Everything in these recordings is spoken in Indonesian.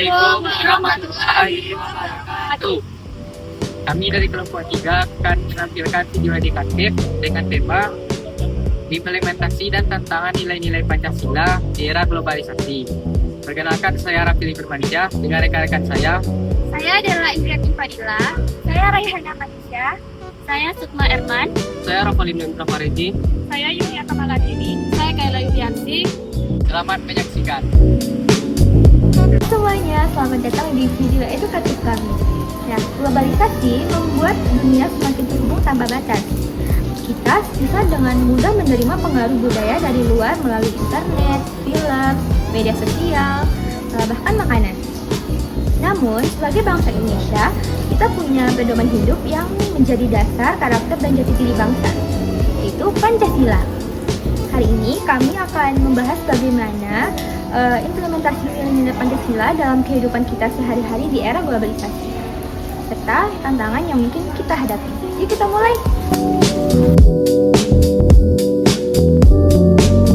Assalamualaikum warahmatullahi wabarakatuh. Kami dari kelompok 3 akan menampilkan video edukatif dengan tema implementasi dan tantangan nilai-nilai Pancasila di era globalisasi. Perkenalkan, saya Raffi Firmansyah dengan rekan-rekan saya. Saya adalah Indriati Fadila. Saya Raihana Manisha. Saya Sukma Erman. Saya Rafalina Prafaridi. Saya Yulia Kamaladini. Saya Kayla Yulianti. Selamat menyaksikan. Semuanya, selamat datang di video edukatif kami. Nah, globalisasi membuat dunia semakin terhubung tanpa batas. Kita bisa dengan mudah menerima pengaruh budaya dari luar melalui internet, film, media sosial, bahkan makanan. Namun, sebagai bangsa Indonesia, kita punya pedoman hidup yang menjadi dasar karakter dan jati diri bangsa, yaitu Pancasila. Hari ini kami akan membahas bagaimana implementasi nilai-nilai Pancasila dalam kehidupan kita sehari-hari di era globalisasi, serta tantangan yang mungkin kita hadapi. Yuk kita mulai!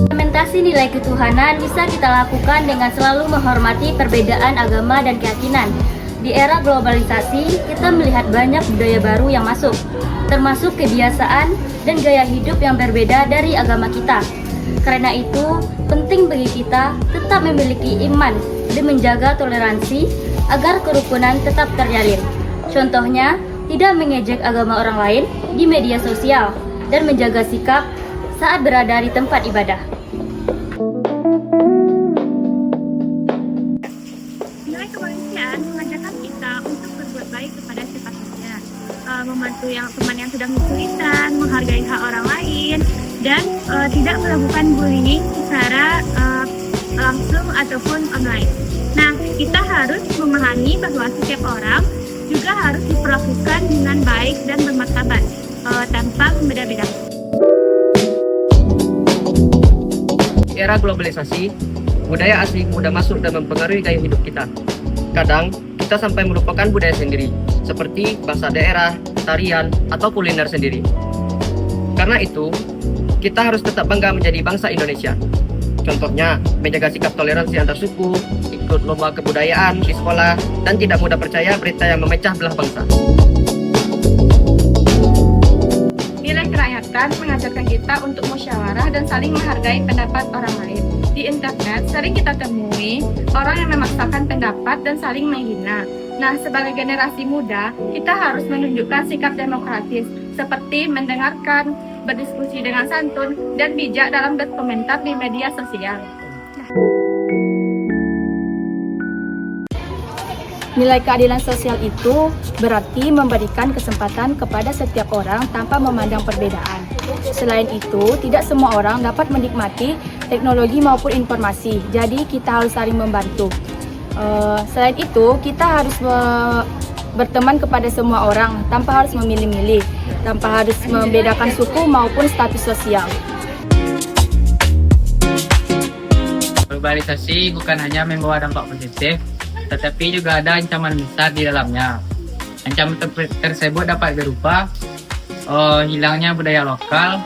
Implementasi nilai ketuhanan bisa kita lakukan dengan selalu menghormati perbedaan agama dan keyakinan. Di era globalisasi, kita melihat banyak budaya baru yang masuk, termasuk kebiasaan dan gaya hidup yang berbeda dari agama kita. Karena itu, penting bagi kita tetap memiliki iman dan menjaga toleransi agar kerukunan tetap terjalin. Contohnya, tidak mengejek agama orang lain di media sosial dan menjaga sikap saat berada di tempat ibadah. Nilai kemanusiaan mengajarkan kita untuk berbuat baik kepada siapa saja, membantu teman yang sedang kesulitan, menghargai hak orang lain, dan tidak melakukan bullying secara langsung ataupun online. Nah, kita harus memahami bahwa setiap orang juga harus diperlakukan dengan baik dan bermartabat, tanpa membeda-bedakan. Era globalisasi, budaya asing mudah masuk dan mempengaruhi gaya hidup kita. Kadang, kita sampai melupakan budaya sendiri, seperti bahasa daerah, tarian, atau kuliner sendiri. Karena itu, kita harus tetap bangga menjadi bangsa Indonesia. Contohnya, menjaga sikap toleransi antar suku, ikut lomba kebudayaan di sekolah, dan tidak mudah percaya berita yang memecah belah bangsa. Nilai kerakyatan mengajarkan kita untuk musyawarah dan saling menghargai pendapat orang lain. Di internet, sering kita temui orang yang memaksakan pendapat dan saling menghina. Nah, sebagai generasi muda, kita harus menunjukkan sikap demokratis, seperti mendengarkan, berdiskusi dengan santun, dan bijak dalam berkomentar di media sosial. Nilai keadilan sosial itu berarti memberikan kesempatan kepada setiap orang tanpa memandang perbedaan. Selain itu, tidak semua orang dapat menikmati teknologi maupun informasi, jadi kita harus saling membantu. Selain itu, kita harus berteman kepada semua orang tanpa harus memilih-milih, tanpa harus membedakan suku maupun status sosial. Globalisasi bukan hanya membawa dampak positif, tetapi juga ada ancaman besar di dalamnya. Ancaman tersebut dapat berupa hilangnya budaya lokal,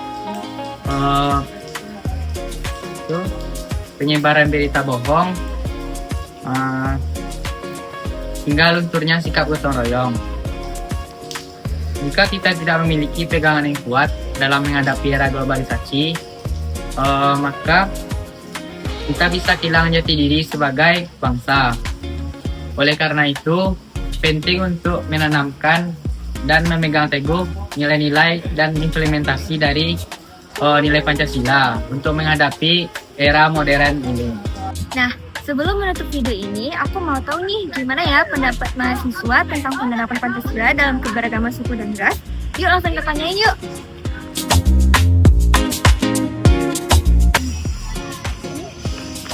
penyebaran berita bohong, hingga lunturnya sikap gotong royong. Jika kita tidak memiliki pegangan yang kuat dalam menghadapi era globalisasi, maka kita bisa kehilangan jati diri sebagai bangsa. Oleh karena itu, penting untuk menanamkan dan memegang teguh nilai-nilai dan implementasi dari nilai Pancasila untuk menghadapi era modern ini. Nah, sebelum menutup video ini, aku mau tahu nih gimana ya pendapat mahasiswa tentang penerapan Pancasila dalam keberagaman suku dan ras. Yuk langsung kita tanyain yuk.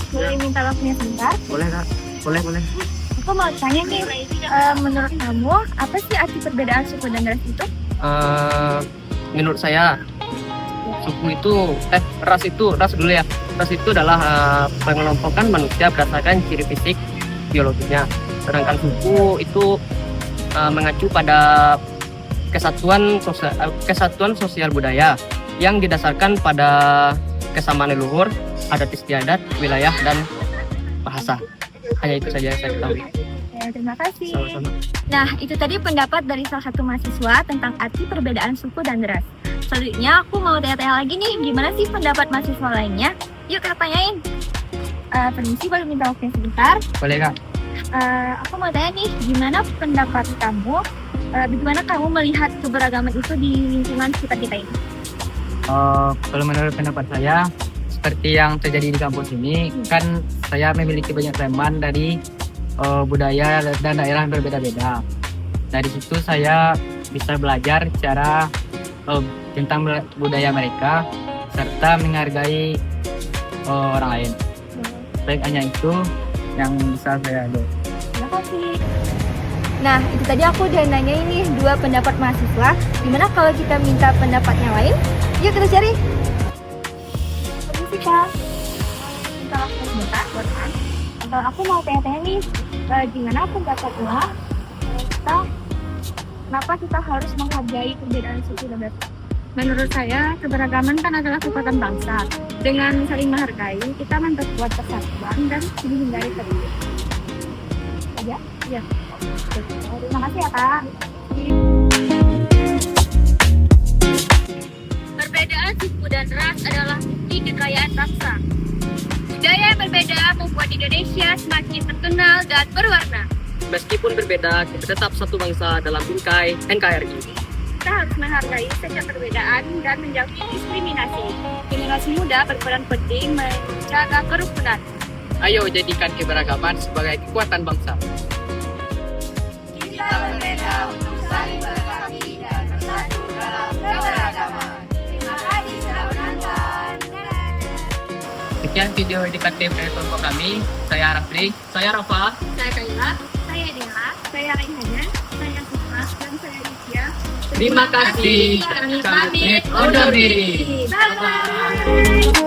Boleh minta waktunya sebentar? Boleh Kak? Boleh. Aku mau tanya nih, menurut kamu apa sih arti perbedaan suku dan ras itu? Menurut saya, ras itu adalah pengelompokan manusia berdasarkan ciri fisik biologinya. Sedangkan suku itu mengacu pada kesatuan sosial budaya yang didasarkan pada kesamaan leluhur, adat istiadat, wilayah, dan bahasa. Hanya itu saja yang saya ketahui. Ya, terima kasih. Sama-sama. Nah, itu tadi pendapat dari salah satu mahasiswa tentang arti perbedaan suku dan ras. Selanjutnya aku mau tanya-tanya lagi nih, gimana sih pendapat mahasiswa lainnya? Yuk kita tanyain. Permisi, boleh minta waktu sebentar. Boleh Kak? Aku mau tanya nih, gimana pendapat kamu? Bagaimana kamu melihat keberagaman itu di lingkungan sekitar kita ini? Kalau menurut pendapat saya, seperti yang terjadi di kampus ini, kan saya memiliki banyak teman dari budaya dan daerah yang berbeda-beda. Dari situ saya bisa belajar cara tentang budaya mereka serta menghargai orang lain. Baik, hanya itu yang bisa saya lihat. Terima kasih. Nah, itu tadi aku udah nanya ini dua pendapat mahasiswa. Gimana kalau kita minta pendapat yang lain? Yuk kita cari. Permisi Kak. Minta waktu sebentar, boleh? Aku mau tanya-tanya nih, gimana pendapatnya kenapa kita harus menghargai perbedaan suku dan ras? Menurut saya, keberagaman kan adalah kekuatan bangsa. Dengan saling menghargai, kita memperkuat persatuan dan menghindari perbedaan. Aja? Ya. Terima kasih ya Kak. Perbedaan suku dan ras adalah bukti kekayaan bangsa. Budaya yang berbeda membuat Indonesia semakin terkenal dan berwarna. Meskipun berbeda, kita tetap satu bangsa dalam bingkai NKRI. Kita harus menghargai setiap perbedaan dan menjauhi diskriminasi. Generasi muda berperan penting menjaga kerukunan. Ayo jadikan keberagaman sebagai kekuatan bangsa. Kita berbeda untuk saling berbagi dan bersatu dalam keberagaman. Terima kasih sudah menonton. Sekian video edukatif dari kelompok kami. Saya Rafli, saya Rafa. Saya Kayla, saya Dela, saya Raihana, saya Sukma, dan saya Lydia. Terima kasih. Kami pamit undur diri. Bye-bye.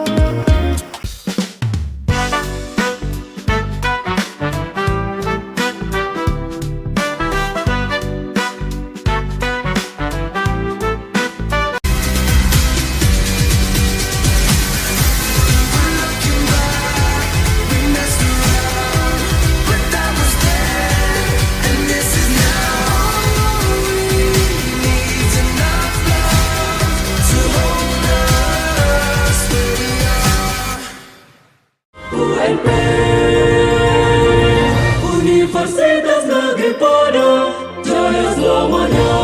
Universitas Negeri Padang, jaya selamanya.